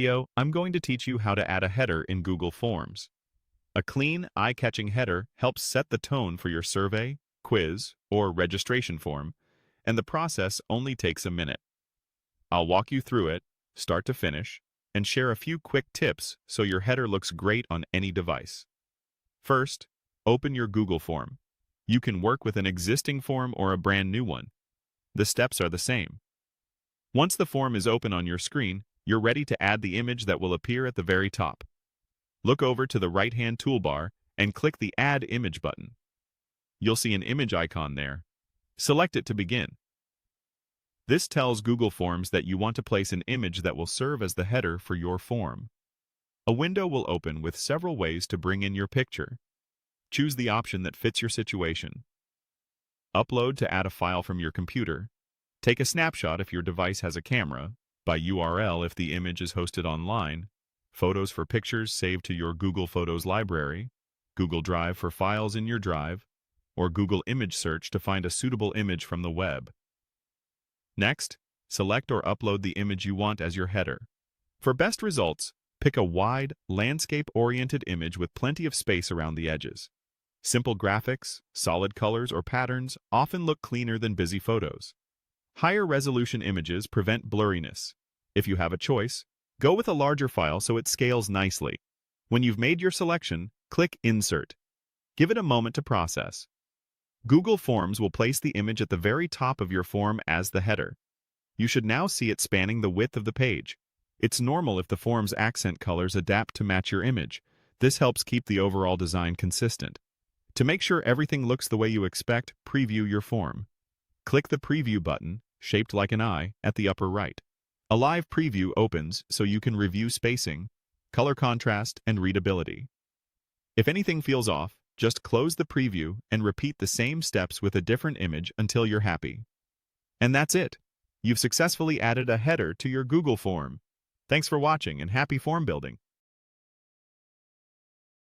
Video, I'm going to teach you how to add a header in Google Forms. A clean, eye-catching header helps set the tone for your survey, quiz, or registration form, and the process only takes a minute. I'll walk you through it, start to finish, and share a few quick tips so your header looks great on any device. First, open your Google form. You can work with an existing form or a brand new one. The steps are the same. Once the form is open on your screen, you're ready to add the image that will appear at the very top. Look over to the right-hand toolbar and click the Add Image button. You'll see an image icon there. Select it to begin. This tells Google Forms that you want to place an image that will serve as the header for your form. A window will open with several ways to bring in your picture. Choose the option that fits your situation. Upload to add a file from your computer. Take a snapshot if your device has a camera. By URL if the image is hosted online. Photos for pictures saved to your Google Photos library. Google Drive for files in your Drive. Or Google Image Search to find a suitable image from the web. Next, select or upload the image you want as your header. For best results, pick a wide, landscape-oriented image with plenty of space around the edges. Simple graphics, solid colors, or patterns often look cleaner than busy photos. Higher resolution images prevent blurriness. If you have a choice, go with a larger file so it scales nicely. When you've made your selection, click Insert. Give it a moment to process. Google Forms will place the image at the very top of your form as the header. You should now see it spanning the width of the page. It's normal if the form's accent colors adapt to match your image. This helps keep the overall design consistent. To make sure everything looks the way you expect, preview your form. Click the Preview button, shaped like an eye, at the upper right. A live preview opens so you can review spacing, color contrast, and readability. If anything feels off, just close the preview and repeat the same steps with a different image until you're happy. And that's it. You've successfully added a header to your Google form. Thanks for watching and happy form building.